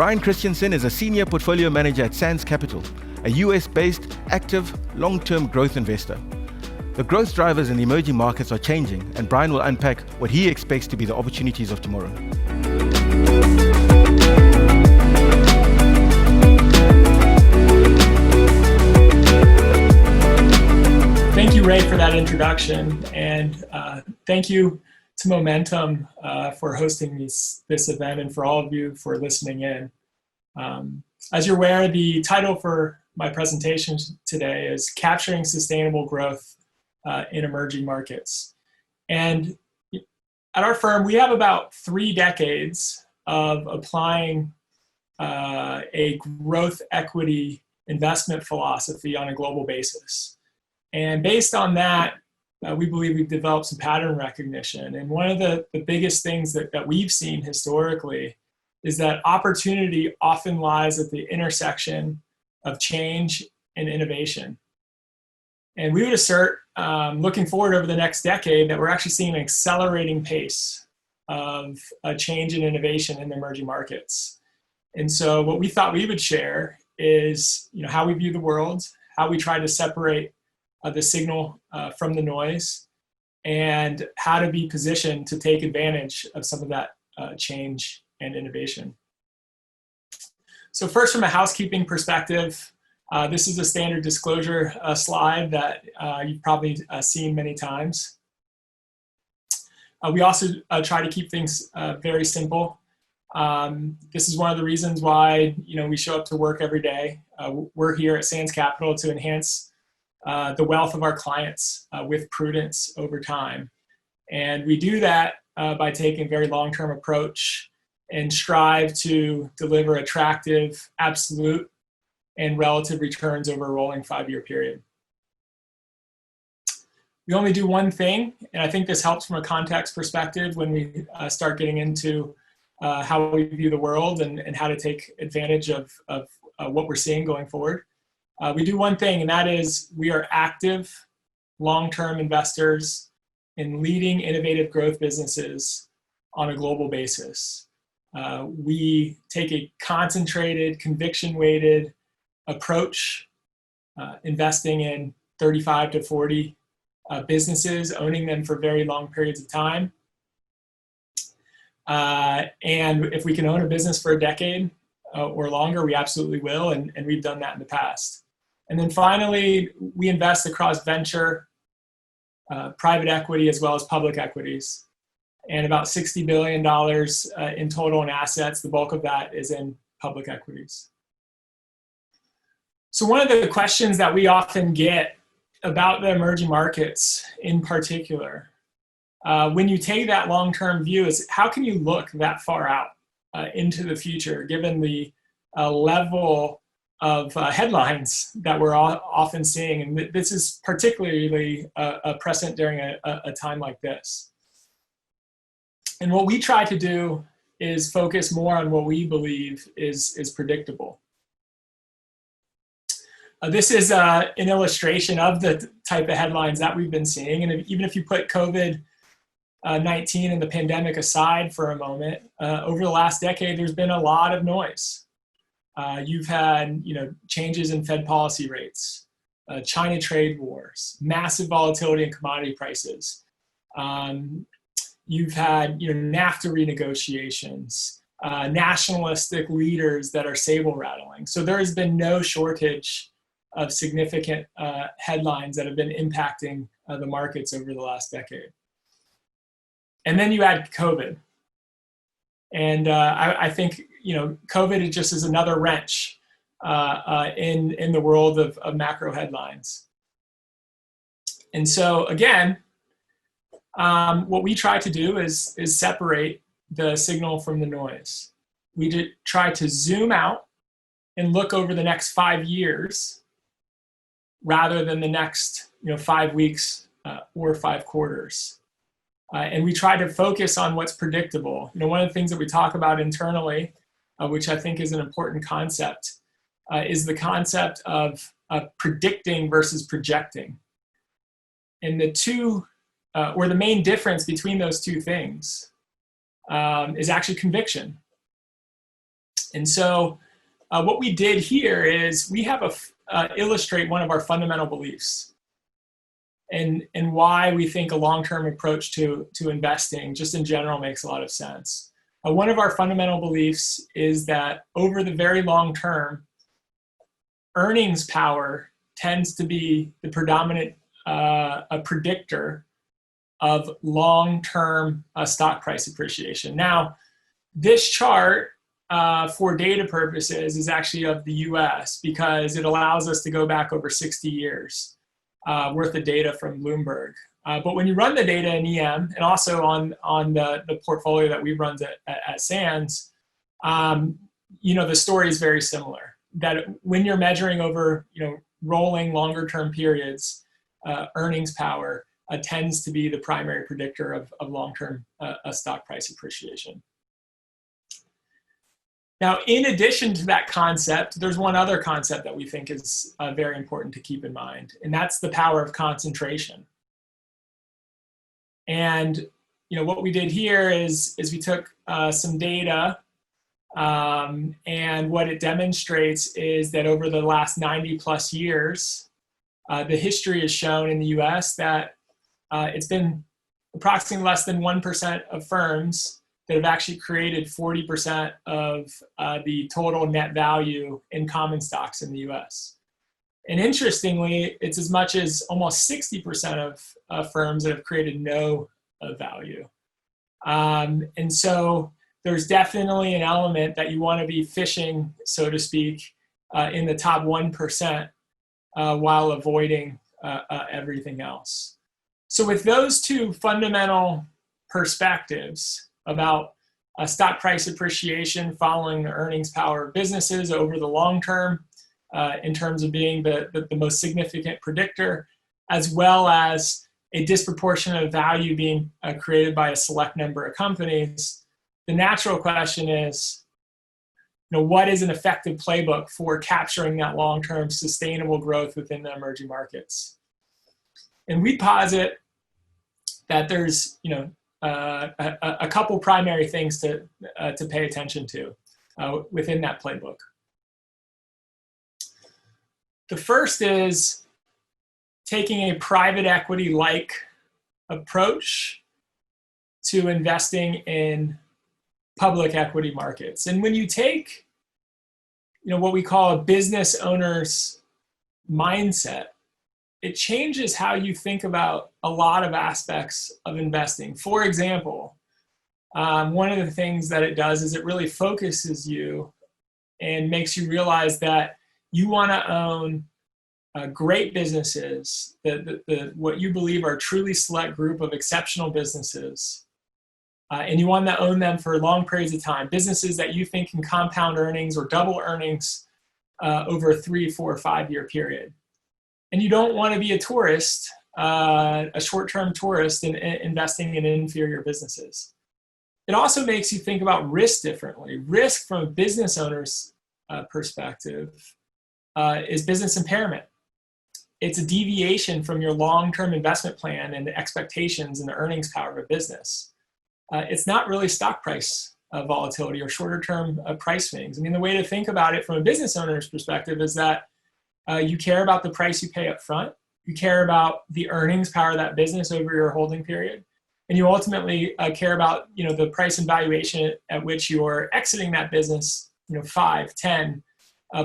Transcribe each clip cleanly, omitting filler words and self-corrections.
Brian Christiansen is a senior portfolio manager at Sands Capital, a US-based, active, long-term growth investor. The growth drivers in the emerging markets are changing, and Brian will unpack what he expects to be the opportunities of tomorrow. Thank you, Ray, for that introduction, and thank you to Momentum for hosting this event, and for all of you for listening in. As you're aware, the title for my presentation today is Capturing Sustainable Growth in Emerging Markets. And at our firm, we have about 3 decades of applying a growth equity investment philosophy on a global basis. And based on that, we believe we've developed some pattern recognition. And one of the biggest things that we've seen historically is that opportunity often lies at the intersection of change and innovation. And we would assert, looking forward over the next decade, that we're actually seeing an accelerating pace of a change and innovation in the emerging markets. And so what we thought we would share is how we view the world, how we try to separate the signal from the noise, and how to be positioned to take advantage of some of that change and innovation. So first, from a housekeeping perspective, this is a standard disclosure slide that you've probably seen many times. We also try to keep things very simple. This is one of the reasons why we show up to work every day. We're here at Sands Capital to enhance the wealth of our clients with prudence over time. And we do that by taking a very long-term approach and strive to deliver attractive, absolute, and relative returns over a rolling 5-year period. We only do one thing, and I think this helps from a context perspective when we start getting into how we view the world and how to take advantage of what we're seeing going forward. We do one thing, and that is we are active, long-term investors in leading innovative growth businesses on a global basis. We take a concentrated, conviction-weighted approach, investing in 35 to 40 businesses, owning them for very long periods of time. And if we can own a business for a decade or longer, we absolutely will, and we've done that in the past. And then finally, we invest across venture, private equity, as well as public equities, and about $60 billion in total in assets. The bulk of that is in public equities. So one of the questions that we often get about the emerging markets in particular, when you take that long-term view, is how can you look that far out into the future, given the level of headlines that we're often seeing? And this is particularly present during a time like this. And what we try to do is focus more on what we believe is predictable. This is an illustration of the type of headlines that we've been seeing. And even if you put COVID-19 and the pandemic aside for a moment, over the last decade, there's been a lot of noise. You've had changes in Fed policy rates, China trade wars, massive volatility in commodity prices. You've had NAFTA renegotiations, nationalistic leaders that are saber rattling. So there has been no shortage of significant headlines that have been impacting the markets over the last decade. And then you add COVID. And I think COVID just is another wrench in the world of macro headlines. And so again, what we try to do is separate the signal from the noise. We try to zoom out and look over the next 5 years rather than the next 5 weeks or 5 quarters. And we try to focus on what's predictable. One of the things that we talk about internally, which I think is an important concept, is the concept of predicting versus projecting. And the two, or the main difference between those two things is actually conviction. And so what we did here is we have illustrate one of our fundamental beliefs and why we think a long-term approach to investing just in general makes a lot of sense. One of our fundamental beliefs is that over the very long term, earnings power tends to be the predominant predictor of long-term stock price appreciation. Now, this chart for data purposes is actually of the US because it allows us to go back over 60 years worth of data from Bloomberg. But when you run the data in EM and also on the portfolio that we run at Sands, the story is very similar. That when you're measuring over rolling longer term periods, earnings power tends to be the primary predictor of long-term stock price appreciation. Now, in addition to that concept, there's one other concept that we think is very important to keep in mind, and that's the power of concentration. And what we did here is we took some data, and what it demonstrates is that over the last 90 plus years, the history has shown in the US that it's been approximately less than 1% of firms that have actually created 40% of the total net value in common stocks in the US. And interestingly, it's as much as almost 60% of firms that have created no value. And so there's definitely an element that you want to be fishing, so to speak, in the top 1% while avoiding everything else. So with those two fundamental perspectives about stock price appreciation following the earnings power of businesses over the long term, in terms of being the most significant predictor, as well as a disproportionate value being created by a select number of companies, the natural question is, what is an effective playbook for capturing that long-term sustainable growth within the emerging markets? And we posit that there's, a couple primary things to pay attention to within that playbook. The first is taking a private equity-like approach to investing in public equity markets. And when you take, what we call a business owner's mindset, it changes how you think about a lot of aspects of investing. For example, one of the things that it does is it really focuses you and makes you realize that you want to own great businesses, what you believe are a truly select group of exceptional businesses, and you want to own them for long periods of time, businesses that you think can compound earnings or double earnings over a 3, 4, 5 year period. And you don't want to be a tourist, a short-term tourist in investing in inferior businesses. It also makes you think about risk differently. Risk from a business owner's perspective is business impairment. It's a deviation from your long-term investment plan and the expectations and the earnings power of a business. It's not really stock price volatility or shorter-term price swings. I mean, the way to think about it from a business owner's perspective is that you care about the price you pay up front, you care about the earnings power of that business over your holding period, and you ultimately care about the price and valuation at which you're exiting that business 5, 10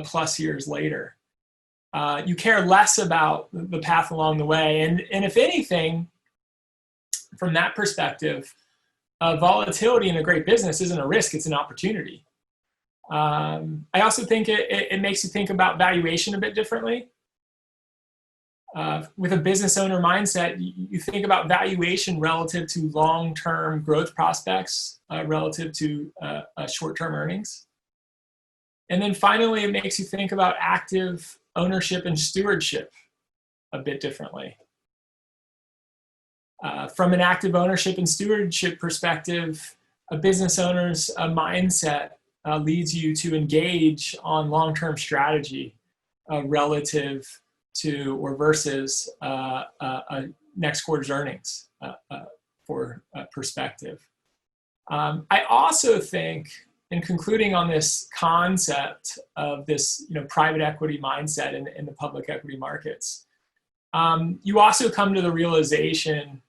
plus years later. You care less about the path along the way. And if anything, from that perspective, volatility in a great business isn't a risk, it's an opportunity. I also think it makes you think about valuation a bit differently. With a business owner mindset, you think about valuation relative to long-term growth prospects, relative to short-term earnings. And then finally, it makes you think about active ownership and stewardship a bit differently. From an active ownership and stewardship perspective, a business owner's mindset leads you to engage on long-term strategy relative to or versus next quarter's earnings for perspective. I also think in concluding on this concept of this, private equity mindset in the public equity markets, you also come to the realization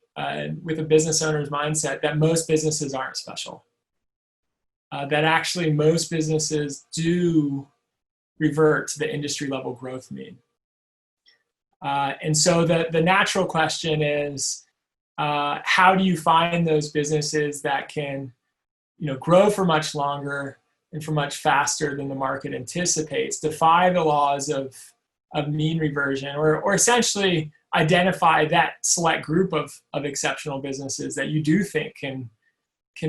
with a business owner's mindset that most businesses aren't special. That actually most businesses do revert to the industry level growth mean. And so the natural question is, how do you find those businesses that can, grow for much longer and for much faster than the market anticipates, defy the laws of mean reversion, or essentially identify that select group of exceptional businesses that you do think can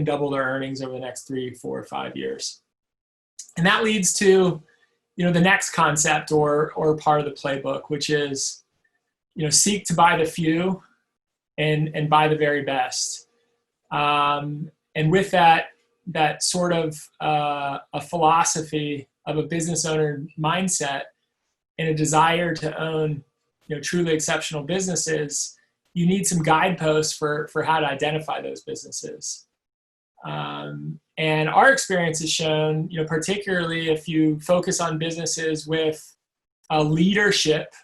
double their earnings over the next 3, 4, 5 years. And that leads to, the next concept or part of the playbook, which is, seek to buy the few and buy the very best. And with that sort of a philosophy of a business owner mindset and a desire to own, truly exceptional businesses, you need some guideposts for how to identify those businesses. And our experience has shown, particularly if you focus on businesses with leadership,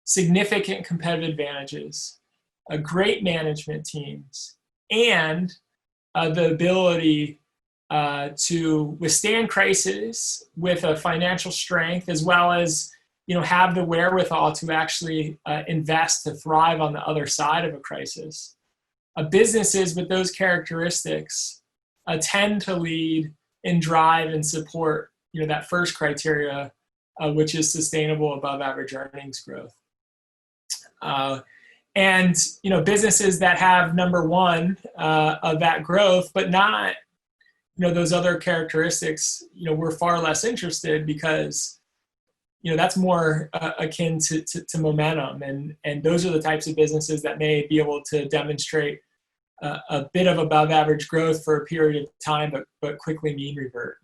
significant competitive advantages, great management teams, and the ability to withstand crisis with a financial strength, as well as have the wherewithal to actually invest to thrive on the other side of a crisis. Businesses with those characteristics tend to lead and drive and support that first criteria, which is sustainable above average earnings growth. And businesses that have number one of that growth, but not those other characteristics, we're far less interested, because that's more akin to momentum, and those are the types of businesses that may be able to demonstrate a bit of above average growth for a period of time, but quickly mean revert,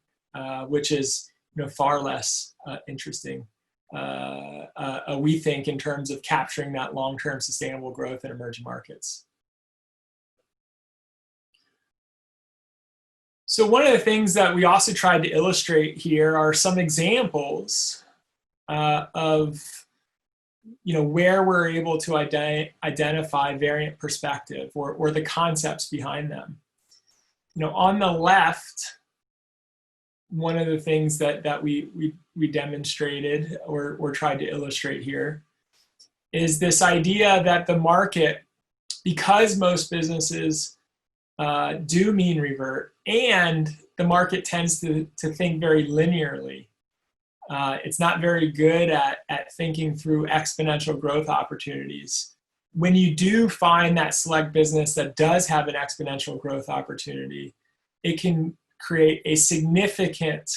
which is far less interesting. We think in terms of capturing that long-term sustainable growth in emerging markets. So one of the things that we also tried to illustrate here are some examples of where we're able to identify variant perspective or the concepts behind them. On the left, one of the things that we demonstrated or tried to illustrate here is this idea that the market, because most businesses do mean revert, and the market tends to think very linearly. It's not very good at thinking through exponential growth opportunities. When you do find that select business that does have an exponential growth opportunity, it can create a significant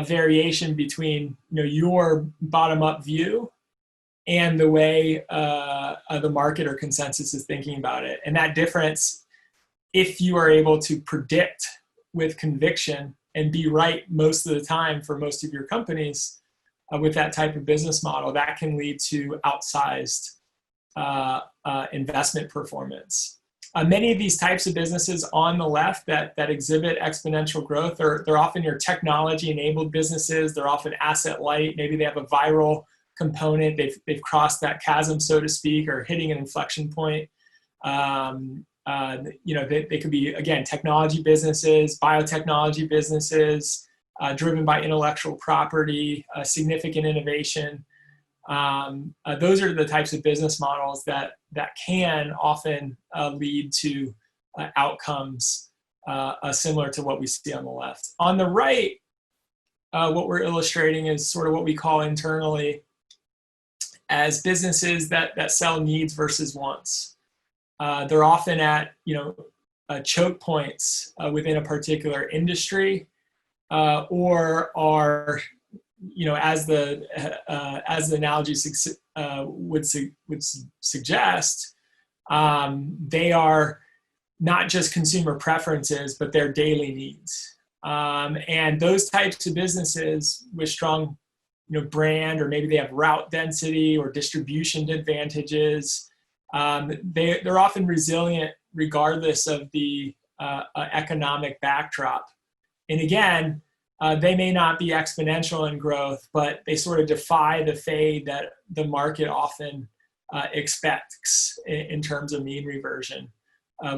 variation between your bottom-up view and the way the market or consensus is thinking about it. And that difference, if you are able to predict with conviction and be right most of the time for most of your companies with that type of business model, that can lead to outsized investment performance. Many of these types of businesses on the left that exhibit exponential growth, they're often your technology-enabled businesses. They're often asset light. Maybe they have a viral component. They've crossed that chasm, so to speak, or hitting an inflection point. They could be, again, technology businesses, biotechnology businesses, driven by intellectual property, significant innovation. Those are the types of business models that can often lead to outcomes similar to what we see on the left. On the right, what we're illustrating is sort of what we call internally as businesses that sell needs versus wants. They're often at choke points within a particular industry, or are, as the analogy would suggest, they are not just consumer preferences, but they're daily needs. And those types of businesses with strong brand, or maybe they have route density or distribution advantages, they're often resilient regardless of the economic backdrop. And again, they may not be exponential in growth, but they sort of defy the fade that the market often expects in terms of mean reversion,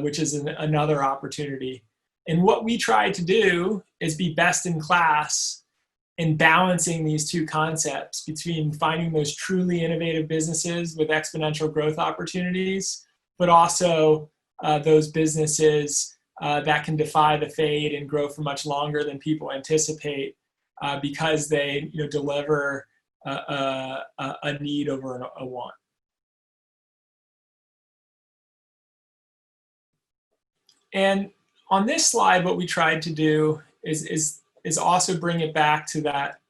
which is another opportunity. And what we try to do is be best in class in balancing these two concepts between finding those truly innovative businesses with exponential growth opportunities, but also those businesses that can defy the fade and grow for much longer than people anticipate because they deliver a need over a want. And on this slide, what we tried to do is also bring it back to that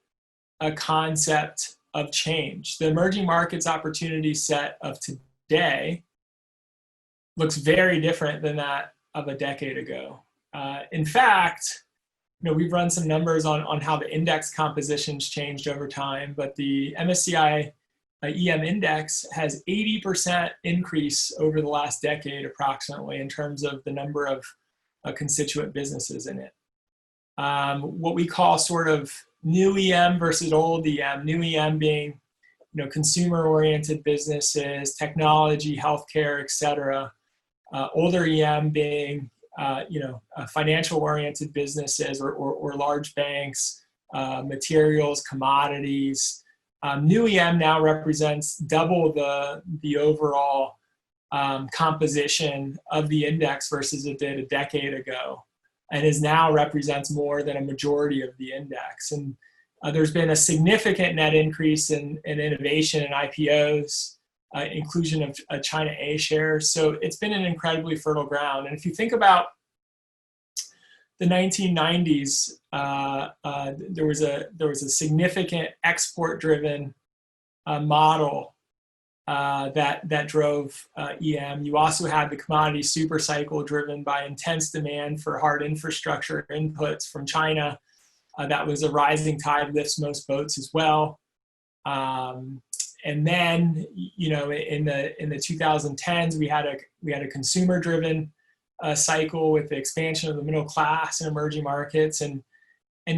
concept of change. The emerging markets opportunity set of today looks very different than that of a decade ago. In fact, we've run some numbers on how the index composition's changed over time, but the MSCI EM index has 80% increase over the last decade approximately in terms of the number of constituent businesses in it. What we call sort of new EM versus old EM, new EM being consumer-oriented businesses, technology, healthcare, et cetera. Older EM being financial-oriented businesses or large banks, materials, commodities. New EM now represents double the overall composition of the index versus it did a decade ago, and is now represents more than a majority of the index. And there's been a significant net increase in innovation and IPOs, inclusion of China A shares. So it's been an incredibly fertile ground. And if you think about the 1990s, there was a significant export-driven model that drove EM. You also had the commodity super cycle driven by intense demand for hard infrastructure inputs from China. That was a rising tide lifts most boats as well. And then, in the 2010s, we had a consumer-driven cycle with the expansion of the middle class in emerging markets, and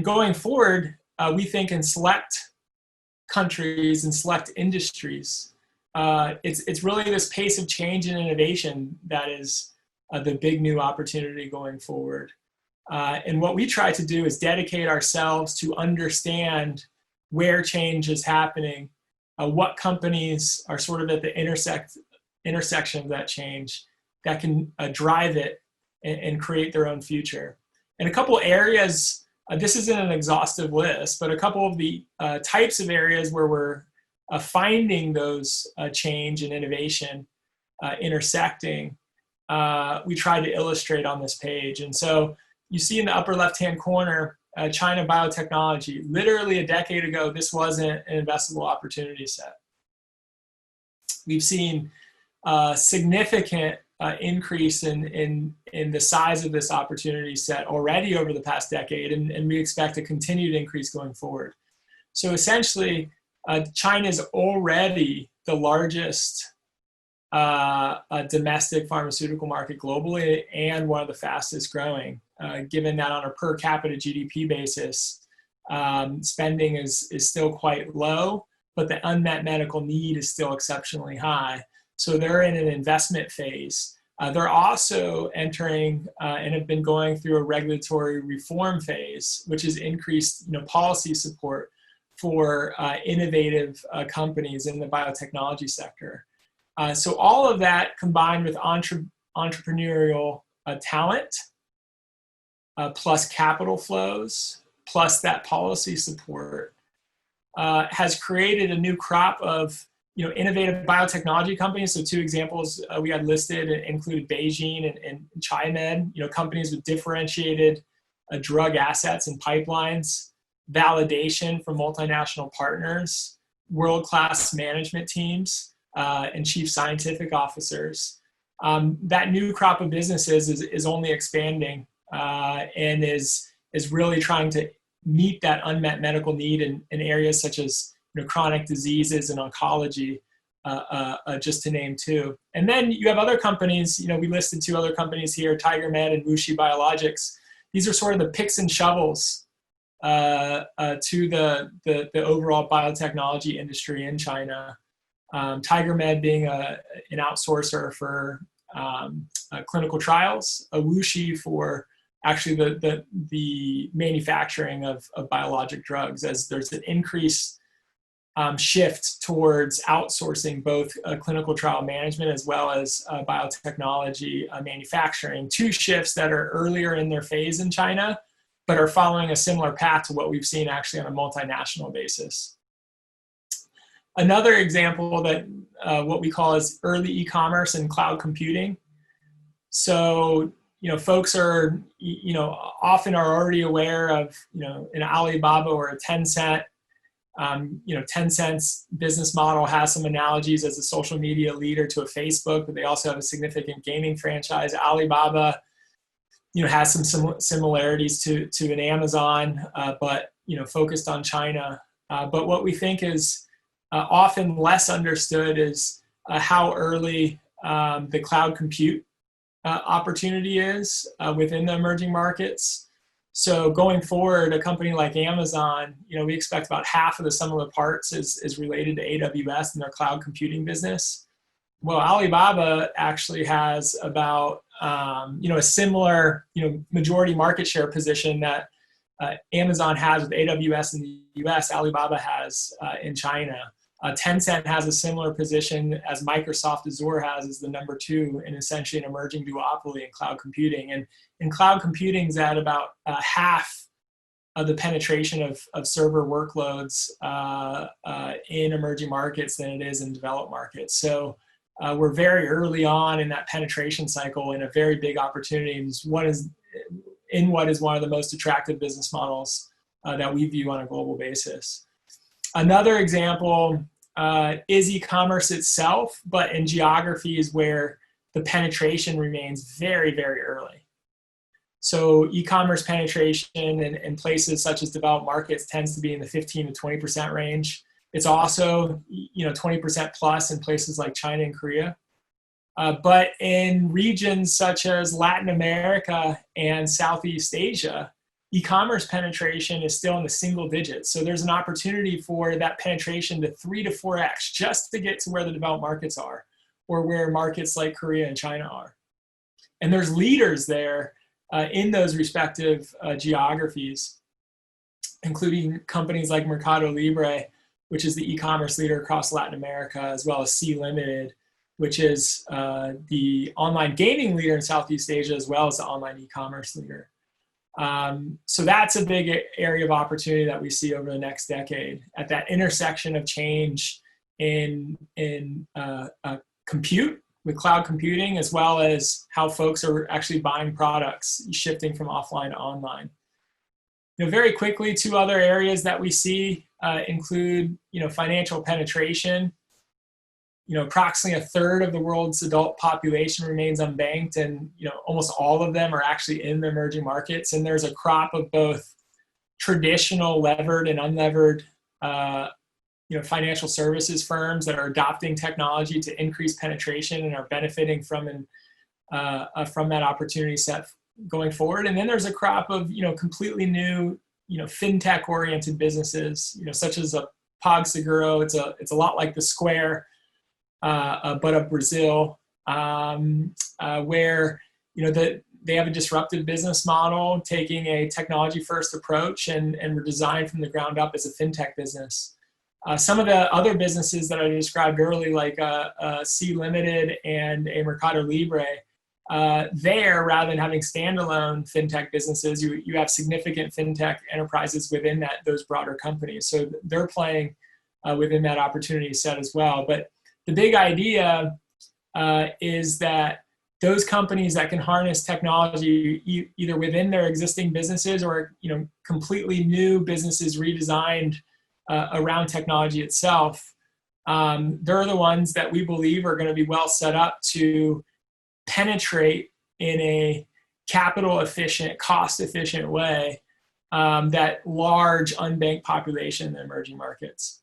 going forward, we think in select countries and select industries, it's really this pace of change and innovation that is the big new opportunity going forward. And what we try to do is dedicate ourselves to understand where change is happening, what companies are sort of at the intersection of that change that can drive it and create their own future. And a couple areas, this isn't an exhaustive list, but a couple of the types of areas where we're finding those change and innovation intersecting, we try to illustrate on this page. And so you see in the upper left-hand corner, China biotechnology. Literally a decade ago, this wasn't an investable opportunity set. We've seen a significant increase in the size of this opportunity set already over the past decade, and we expect a continued increase going forward. So essentially, China is already the largest domestic pharmaceutical market globally and one of the fastest growing, given that on a per capita GDP basis, spending is still quite low, but the unmet medical need is still exceptionally high. So they're in an investment phase. They're also entering and have been going through a regulatory reform phase, which has increased policy support for innovative companies in the biotechnology sector. So all of that combined with entrepreneurial talent, plus capital flows, plus that policy support, has created a new crop of innovative biotechnology companies. So two examples we had listed included Beijing and Chimed, companies with differentiated drug assets and pipelines, validation from multinational partners, world-class management teams, and chief scientific officers. That new crop of businesses is only expanding and is really trying to meet that unmet medical need in areas such as chronic diseases and oncology, just to name two. And then you have other companies, we listed two other companies here, TigerMed and WuXi Biologics. these are sort of the picks and shovels to the overall biotechnology industry in China. TigerMed being an outsourcer for clinical trials, a Wuxi for actually the manufacturing of biologic drugs, as there's an increased shift towards outsourcing both clinical trial management as well as biotechnology manufacturing. Two shifts that are earlier in their phase in China, but are following a similar path to what we've seen actually on a multinational basis. Another example that what we call is early e-commerce and cloud computing. So, folks are, often are already aware of, an Alibaba or a Tencent. Tencent's business model has some analogies as a social media leader to a Facebook, but they also have a significant gaming franchise. Alibaba, has some similarities to an Amazon, but, focused on China. But what we think is often less understood is how early the cloud compute opportunity is within the emerging markets. So going forward, a company like Amazon, we expect about half of the sum of the parts is related to AWS and their cloud computing business. Well, Alibaba actually has about, a similar, majority market share position that Amazon has with AWS in the US, Alibaba has in China. Tencent has a similar position as Microsoft Azure has as the number 2 in essentially an emerging duopoly in cloud computing. And cloud computing is at about half of the penetration of server workloads in emerging markets than it is in developed markets. So we're very early on in that penetration cycle in a very big opportunity. And what is one of the most attractive business models that we view on a global basis. Another example is e-commerce itself, but in geographies where the penetration remains very, very early. So e-commerce penetration in places such as developed markets tends to be in the 15 to 20% range. It's also 20% plus in places like China and Korea. But in regions such as Latin America and Southeast Asia, e-commerce penetration is still in the single digits. So there's an opportunity for that penetration to 3 to 4x just to get to where the developed markets are, or where markets like Korea and China are. And there's leaders there in those respective geographies, including companies like Mercado Libre, which is the e-commerce leader across Latin America, as well as C Limited, which is the online gaming leader in Southeast Asia, as well as the online e-commerce leader. So that's a big area of opportunity that we see over the next decade at that intersection of change in compute with cloud computing, as well as how folks are actually buying products, shifting from offline to online. Very quickly, 2 other areas that we see include, financial penetration. Approximately a third of the world's adult population remains unbanked, and almost all of them are actually in the emerging markets. And there's a crop of both traditional levered and unlevered, financial services firms that are adopting technology to increase penetration and are benefiting from that opportunity set going forward. And then there's a crop of completely new fintech oriented businesses, such as a PagSeguro. It's a lot like the Square. But of Brazil, where they have a disruptive business model, taking a technology-first approach and were designed from the ground up as a fintech business. Some of the other businesses that I described earlier, like C Limited and a Mercado Libre, there, rather than having standalone fintech businesses, you have significant fintech enterprises within those broader companies. So they're playing within that opportunity set as well. But the big idea is that those companies that can harness technology either within their existing businesses or completely new businesses redesigned around technology itself, they're the ones that we believe are going to be well set up to penetrate in a capital efficient, cost efficient way that large unbanked population in the emerging markets.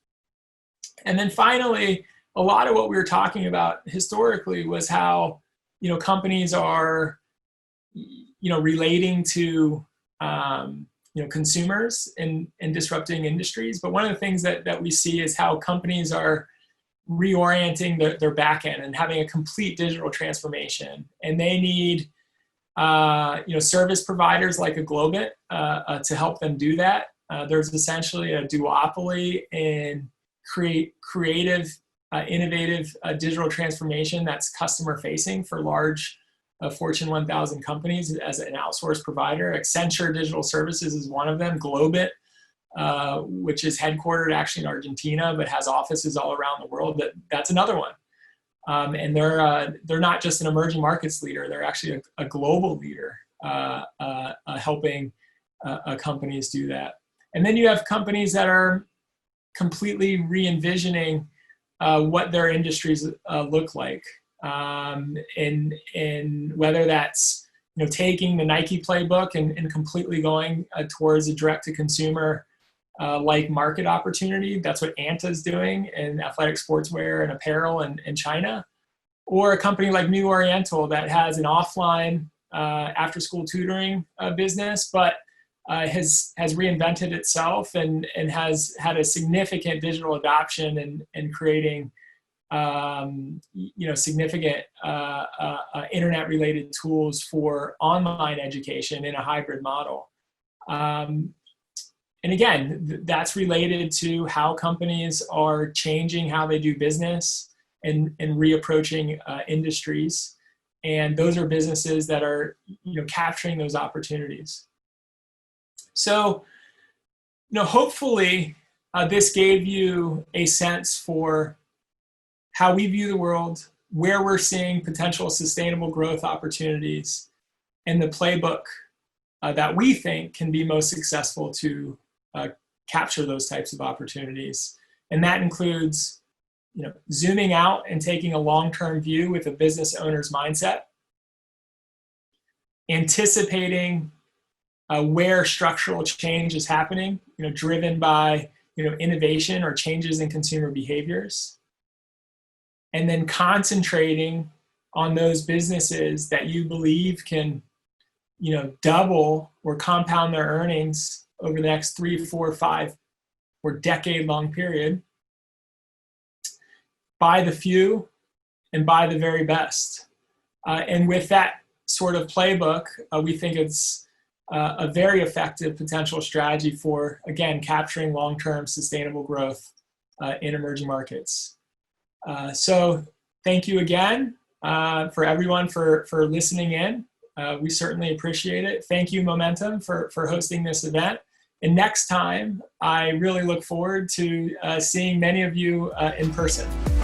And then finally, a lot of what we were talking about historically was how, companies are, relating to consumers in disrupting industries. But one of the things that we see is how companies are reorienting their back end and having a complete digital transformation. And they need service providers like a Globit to help them do that. There's essentially a duopoly in creative, innovative digital transformation that's customer facing for large Fortune 1000 companies as an outsourced provider. Accenture Digital Services is one of them. Globit, which is headquartered actually in Argentina, but has offices all around the world. That's another one. And they're not just an emerging markets leader, they're actually a global leader helping companies do that. And then you have companies that are completely re-envisioning what their industries look like. And whether that's taking the Nike playbook and completely going towards a direct-to-consumer like market opportunity. That's what Anta is doing in athletic sportswear and apparel in China. Or a company like New Oriental that has an offline after-school tutoring business, but has reinvented itself and has had a significant digital adoption and creating significant internet-related tools for online education in a hybrid model. And again, that's related to how companies are changing how they do business and reapproaching industries. And those are businesses that are capturing those opportunities. So, hopefully this gave you a sense for how we view the world, where we're seeing potential sustainable growth opportunities, and the playbook that we think can be most successful to capture those types of opportunities. And that includes zooming out and taking a long-term view with a business owner's mindset, anticipating where structural change is happening, driven by innovation or changes in consumer behaviors, and then concentrating on those businesses that you believe can double or compound their earnings over the next 3, 4, 5, or decade-long period. Buy the few and buy the very best. And with that sort of playbook, we think it's a very effective potential strategy for, again, capturing long-term sustainable growth in emerging markets. So thank you again for everyone for listening in. We certainly appreciate it. Thank you, Momentum, for hosting this event. And next time, I really look forward to seeing many of you in person.